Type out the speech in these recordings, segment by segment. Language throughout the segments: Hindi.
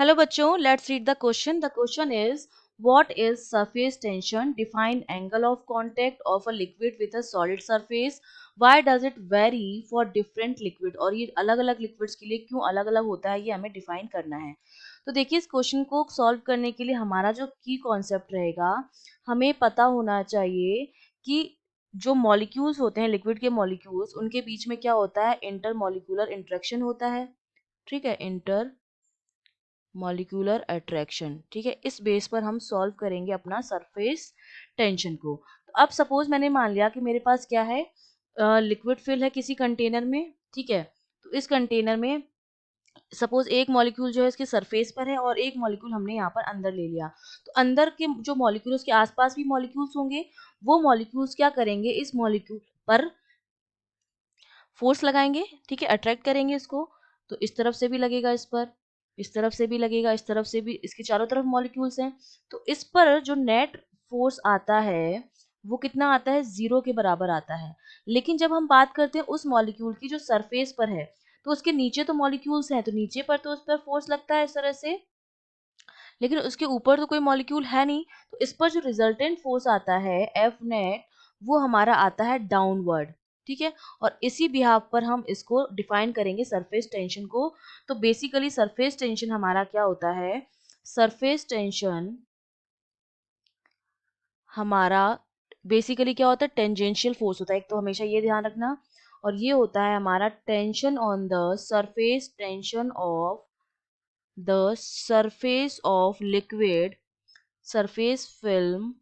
हेलो बच्चों, let's read the question. The question is what is surface tension? Define angle of contact of a liquid with a solid surface. Why does it very for different liquid? और ये अलग अलग लिक्विड्स के लिए क्यों अलग अलग होता है, ये हमें डिफाइन करना है. तो देखिए, इस क्वेश्चन को सॉल्व करने के लिए हमारा जो की कॉन्सेप्ट रहेगा, हमें पता होना चाहिए कि जो मॉलिक्यूल्स होते हैं, लिक्विड के मॉलिक्यूल्स, उनके बीच में क्या होता है, इंटर मॉलिक्यूलर इंटरेक्शन होता है. ठीक है, इंटर मॉलिक्यूलर अट्रैक्शन. ठीक है, इस बेस पर हम सॉल्व करेंगे अपना सरफेस टेंशन को. तो अब सपोज मैंने मान लिया कि मेरे पास क्या है, लिक्विड फिल है किसी कंटेनर में. ठीक है, तो इस कंटेनर में सपोज एक मॉलिक्यूल जो है इसके सरफेस पर है और एक मॉलिक्यूल हमने यहाँ पर अंदर ले लिया. तो अंदर के जो मॉलिक्यूल, उसके आसपास भी मॉलिक्यूल्स होंगे. वो मॉलिक्यूल्स क्या करेंगे, इस मॉलिक्यूल पर फोर्स लगाएंगे. ठीक है, अट्रैक्ट करेंगे इसको. तो इस तरफ से भी लगेगा, इस पर, इस तरफ से भी लगेगा, इस तरफ से भी, इसके चारों तरफ मॉलिक्यूल्स हैं. तो इस पर जो नेट फोर्स आता है वो कितना आता है, 0 के बराबर आता है. लेकिन जब हम बात करते हैं उस मॉलिक्यूल की जो सरफेस पर है, तो उसके नीचे तो मॉलिक्यूल्स हैं, तो नीचे पर तो उस पर फोर्स लगता है इस तरह से. लेकिन उसके ऊपर तो कोई मॉलिक्यूल है नहीं. तो इस पर जो रिजल्टेंट फोर्स आता है, एफ नेट, वो हमारा आता है डाउनवर्ड. ठीक है, और इसी बिहाफ पर हम इसको डिफाइन करेंगे, सरफेस टेंशन को. तो बेसिकली सरफेस टेंशन हमारा क्या होता है, सरफेस टेंशन हमारा बेसिकली क्या होता है, टेंजेंशियल फोर्स होता है. एक तो हमेशा ये ध्यान रखना. और ये होता है हमारा tension on the surface tension of the surface of liquid, surface film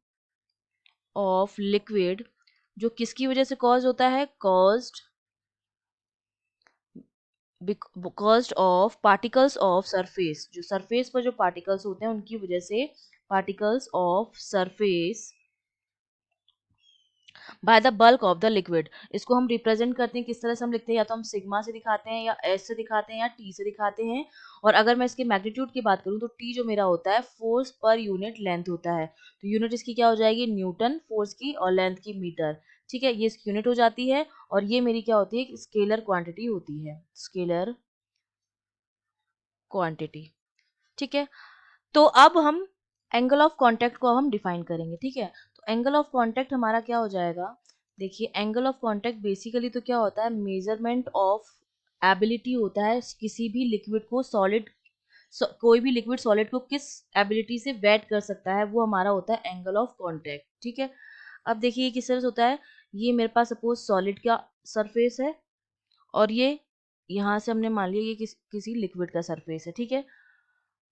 of liquid, जो किसकी वजह से कॉज होता है, caused of particles of surface. जो सरफेस पर जो पार्टिकल्स होते हैं उनकी वजह से, particles of surface by the bulk of the liquid. इसको हम रिप्रेजेंट करते हैं किस तरह से, हम लिखते हैं या तो हम सिग्मा से दिखाते हैं, या एस से दिखाते हैं, या टी से दिखाते हैं. और अगर मैं इसके मैग्नीट्यूड की बात करूं तो टी जो मेरा होता है, फोर्स पर यूनिट लेंथ होता है. तो यूनिट इसकी क्या हो जाएगी, न्यूटन फोर्स की, और लेंथ की मीटर. ठीक है, ये इसकी यूनिट हो जाती है. और ये मेरी क्या होती है, स्केलर क्वांटिटी होती है, स्केलर क्वांटिटी. ठीक है, तो अब हम एंगल ऑफ कांटेक्ट को अब हम डिफाइन करेंगे. ठीक है, तो एंगल ऑफ कांटेक्ट हमारा क्या हो जाएगा, देखिए एंगल ऑफ कांटेक्ट बेसिकली तो क्या होता है, मेजरमेंट ऑफ एबिलिटी होता है किसी भी लिक्विड को सॉलिड, कोई भी लिक्विड सॉलिड को किस एबिलिटी से वेट कर सकता है, वो हमारा होता है एंगल ऑफ कांटेक्ट. ठीक है, अब देखिए ये किस तरह से होता है. ये मेरे पास सपोज सॉलिड का सरफेस है, और ये यहाँ से हमने मान लिया ये किसी लिक्विड का सरफेस है. ठीक है,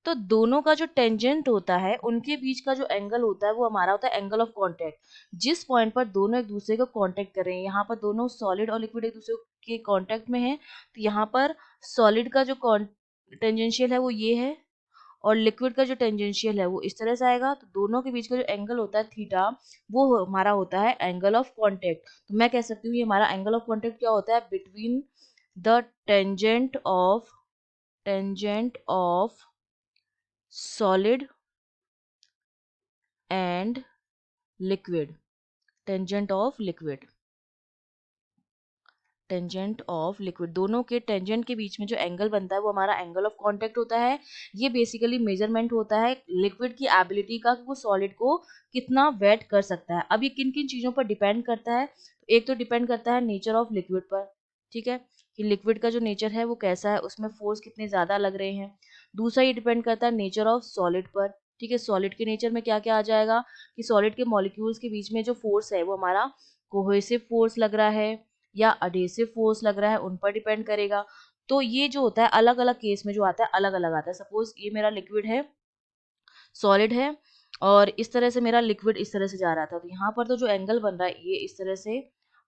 तो दोनों का जो टेंजेंट होता है, उनके बीच का जो एंगल होता है, वो हमारा होता है एंगल ऑफ कांटेक्ट. जिस पॉइंट पर दोनों एक दूसरे को कांटेक्ट कर रहे हैं, यहाँ पर दोनों सॉलिड और लिक्विड एक दूसरे के कांटेक्ट में है, तो यहाँ पर सॉलिड का जो टेंजेंशियल है वो ये है, और लिक्विड का जो टेंजेंशियल है वो इस तरह से आएगा. तो दोनों के बीच का जो एंगल होता है थीटा, वो हमारा होता है एंगल ऑफ कांटेक्ट. तो मैं कह सकती हूँ ये हमारा एंगल ऑफ कांटेक्ट क्या होता है, between the tangent of solid and liquid, tangent of liquid, tangent of liquid, दोनों के टेंजेंट के बीच में जो एंगल बनता है वो हमारा एंगल ऑफ कांटेक्ट होता है. ये बेसिकली मेजरमेंट होता है लिक्विड की एबिलिटी का, कि वो सॉलिड को कितना वेट कर सकता है. अब ये किन किन चीज़ों पर डिपेंड करता है, एक तो डिपेंड करता है नेचर ऑफ लिक्विड पर. ठीक है, कि लिक्विड का जो नेचर है वो कैसा है, उसमें फोर्स कितने ज़्यादा लग रहे हैं. दूसरा ये डिपेंड करता है नेचर ऑफ सॉलिड पर. ठीक है, सॉलिड के नेचर में क्या क्या आ जाएगा, कि सॉलिड के मॉलिक्यूल्स के बीच में जो फोर्स है वो हमारा कोहेसिव फोर्स लग रहा है या अडेसिव फोर्स लग रहा है, उन पर डिपेंड करेगा. तो ये जो होता है अलग अलग केस में जो आता है अलग अलग आता है. सपोज ये मेरा लिक्विड है, सॉलिड है, और इस तरह से मेरा लिक्विड इस तरह से जा रहा था, तो यहाँ पर तो जो एंगल बन रहा है ये इस तरह से,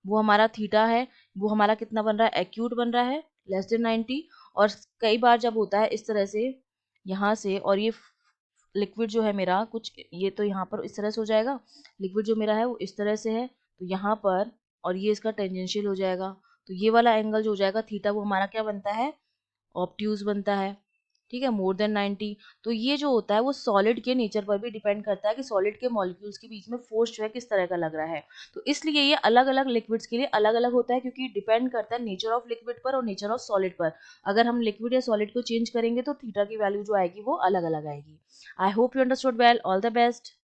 वो हमारा थीटा है. वो हमारा कितना बन रहा है, एक्यूट बन रहा है, <90. और कई बार जब होता है इस तरह से यहाँ से, और ये लिक्विड जो है मेरा कुछ, ये तो यहाँ पर इस तरह से हो जाएगा, लिक्विड जो मेरा है वो इस तरह से है, तो यहाँ पर, और ये इसका टेंजेंशियल हो जाएगा. तो ये वाला एंगल जो हो जाएगा थीटा, वो हमारा क्या बनता है, ऑब्ट्यूज बनता है. ठीक है, मोर देन 90। तो ये जो होता है वो सॉलिड के नेचर पर भी डिपेंड करता है कि सॉलिड के मॉलिक्यूल्स के बीच में फोर्स जो है किस तरह का लग रहा है। तो इसलिए ये अलग अलग लिक्विड्स के लिए अलग अलग होता है, क्योंकि डिपेंड करता है नेचर ऑफ लिक्विड पर और नेचर ऑफ सॉलिड पर। अगर हम लिक्विड या सॉलिड को चेंज करेंगे तो थीटा की वैल्यू जो आएगी वो अलग अलग आएगी। I hope you understood well. All the best.